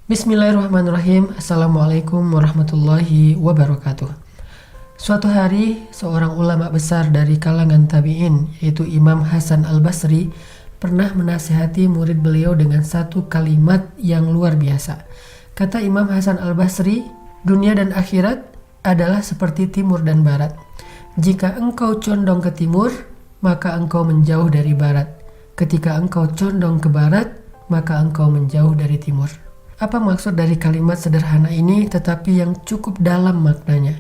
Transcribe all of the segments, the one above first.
Bismillahirrahmanirrahim. Assalamualaikum warahmatullahi wabarakatuh. Suatu hari, seorang ulama besar dari kalangan tabi'in, yaitu Imam Hasan al-Basri, pernah menasihati murid beliau dengan satu kalimat yang luar biasa. Kata Imam Hasan al-Basri, dunia dan akhirat adalah seperti timur dan barat. Jika engkau condong ke timur, maka engkau menjauh dari barat. Ketika engkau condong ke barat, maka engkau menjauh dari timur. Apa maksud dari kalimat sederhana ini tetapi yang cukup dalam maknanya?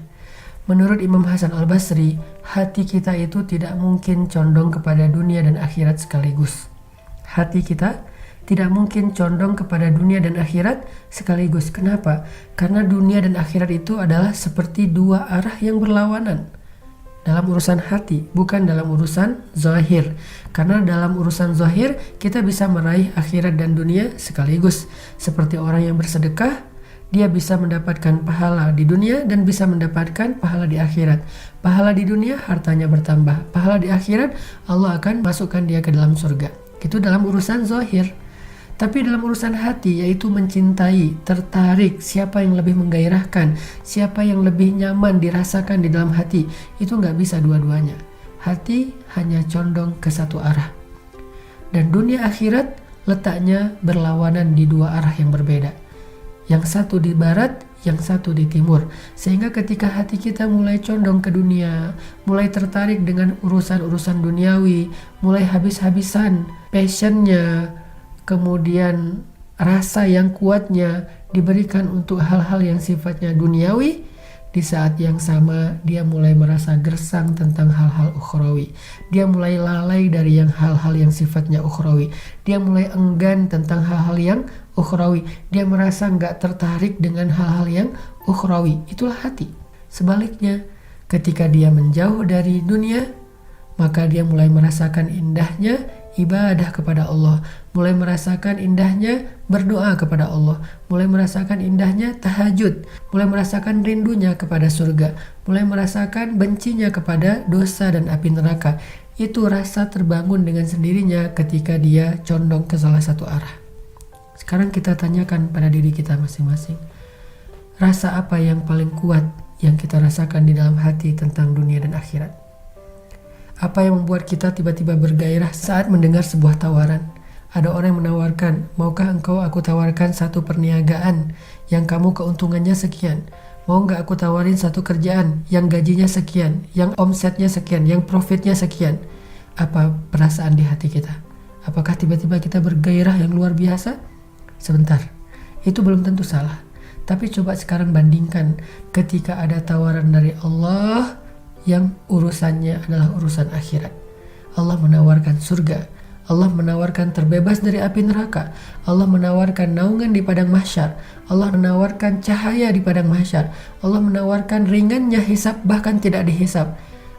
Menurut Imam Hasan al-Basri, hati kita itu tidak mungkin condong kepada dunia dan akhirat sekaligus. Hati kita tidak mungkin condong kepada dunia dan akhirat sekaligus. Kenapa? Karena dunia dan akhirat itu adalah seperti dua arah yang berlawanan. Dalam urusan hati, bukan dalam urusan zahir. Karena dalam urusan zahir, kita bisa meraih akhirat dan dunia sekaligus. Seperti orang yang bersedekah, dia bisa mendapatkan pahala di dunia dan bisa mendapatkan pahala di akhirat. Pahala di dunia, hartanya bertambah. Pahala di akhirat, Allah akan masukkan dia ke dalam surga. Itu dalam urusan zahir. Tapi dalam urusan hati, yaitu mencintai, tertarik, siapa yang lebih menggairahkan, siapa yang lebih nyaman dirasakan di dalam hati, itu nggak bisa dua-duanya. Hati hanya condong ke satu arah. Dan dunia akhirat letaknya berlawanan di dua arah yang berbeda. Yang satu di barat, yang satu di timur. Sehingga ketika hati kita mulai condong ke dunia, mulai tertarik dengan urusan-urusan duniawi, mulai habis-habisan passionnya, kemudian rasa yang kuatnya diberikan untuk hal-hal yang sifatnya duniawi, di saat yang sama dia mulai merasa gersang tentang hal-hal ukhrawi. Dia mulai lalai dari hal-hal yang sifatnya ukhrawi. Dia mulai enggan tentang hal-hal yang ukhrawi. Dia merasa nggak tertarik dengan hal-hal yang ukhrawi. Itulah hati. Sebaliknya, ketika dia menjauh dari dunia, maka dia mulai merasakan indahnya ibadah kepada Allah, mulai merasakan indahnya berdoa kepada Allah, mulai merasakan indahnya tahajud, mulai merasakan rindunya kepada surga, mulai merasakan bencinya kepada dosa dan api neraka. Itu rasa terbangun dengan sendirinya ketika dia condong ke salah satu arah. Sekarang kita tanyakan pada diri kita masing-masing, rasa apa yang paling kuat yang kita rasakan di dalam hati tentang dunia dan akhirat? Apa yang membuat kita tiba-tiba bergairah saat mendengar sebuah tawaran? Ada orang yang menawarkan, maukah engkau aku tawarkan satu perniagaan yang kamu keuntungannya sekian? Mau nggak aku tawarin satu kerjaan yang gajinya sekian, yang omsetnya sekian, yang profitnya sekian? Apa perasaan di hati kita? Apakah tiba-tiba kita bergairah yang luar biasa? Sebentar, itu belum tentu salah. Tapi coba sekarang bandingkan ketika ada tawaran dari Allah yang urusannya adalah urusan akhirat. Allah menawarkan surga, Allah menawarkan terbebas dari api neraka, Allah menawarkan naungan di padang mahsyar, Allah menawarkan cahaya di padang mahsyar, Allah menawarkan ringannya hisab bahkan tidak dihisab.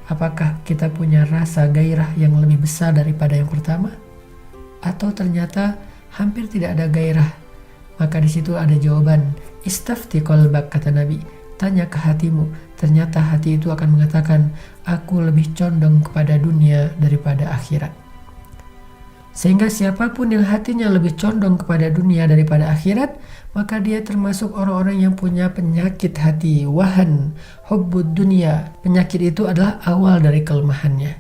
Apakah kita punya rasa gairah yang lebih besar daripada yang pertama? Atau ternyata hampir tidak ada gairah? Maka di situ ada jawaban. Istafti qalbak, kata Nabi. Tanya ke hatimu. Ternyata hati itu akan mengatakan, aku lebih condong kepada dunia daripada akhirat. Sehingga siapapun yang hatinya lebih condong kepada dunia daripada akhirat, maka dia termasuk orang-orang yang punya penyakit hati, wahan, hubbud dunia. Penyakit itu adalah awal dari kelemahannya.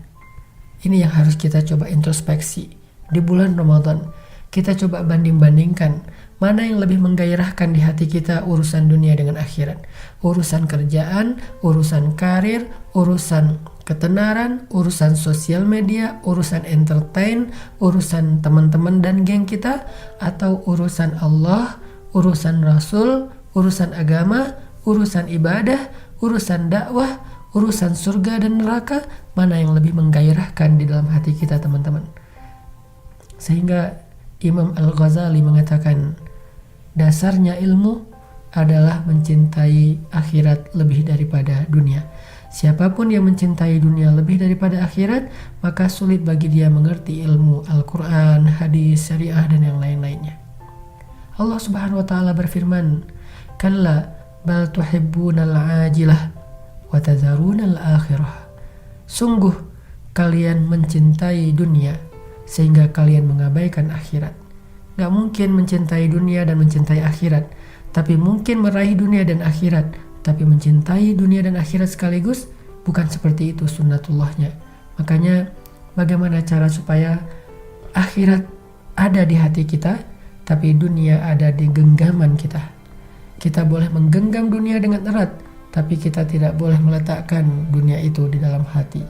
Ini yang harus kita coba introspeksi. Di bulan Ramadan, kita coba banding-bandingkan mana yang lebih menggairahkan di hati kita, urusan dunia dengan akhirat. Urusan kerjaan, urusan karir, urusan ketenaran, urusan sosial media, urusan entertain, urusan teman-teman dan geng kita, atau urusan Allah, urusan Rasul, urusan agama, urusan ibadah, urusan dakwah, urusan surga dan neraka. Mana yang lebih menggairahkan di dalam hati kita, teman-teman? Sehingga Imam Al-Ghazali mengatakan, dasarnya ilmu adalah mencintai akhirat lebih daripada dunia. Siapapun yang mencintai dunia lebih daripada akhirat, maka sulit bagi dia mengerti ilmu Al-Quran, hadis, syariah, dan yang lain-lainnya. Allah Subhanahu wa ta'ala berfirman, kalla bal tuhibbunal ajilah wa tadharunal akhirah. Sungguh kalian mencintai dunia sehingga kalian mengabaikan akhirat. gak mungkin mencintai dunia dan mencintai akhirat. Tapi mungkin meraih dunia dan akhirat. Tapi mencintai dunia dan akhirat sekaligus, bukan seperti itu sunnatullahnya. Makanya bagaimana cara supaya akhirat ada di hati kita, tapi dunia ada di genggaman kita. Kita boleh menggenggam dunia dengan erat, tapi kita tidak boleh meletakkan dunia itu di dalam hati.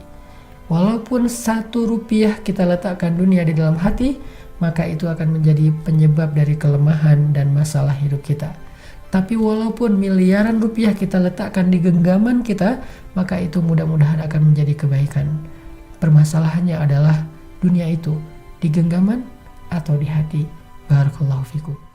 Walaupun 1 rupiah kita letakkan dunia di dalam hati, maka itu akan menjadi penyebab dari kelemahan dan masalah hidup kita. Tapi walaupun miliaran rupiah kita letakkan di genggaman kita, maka itu mudah-mudahan akan menjadi kebaikan. Permasalahannya adalah dunia itu di genggaman atau di hati. Barakallahu fikum.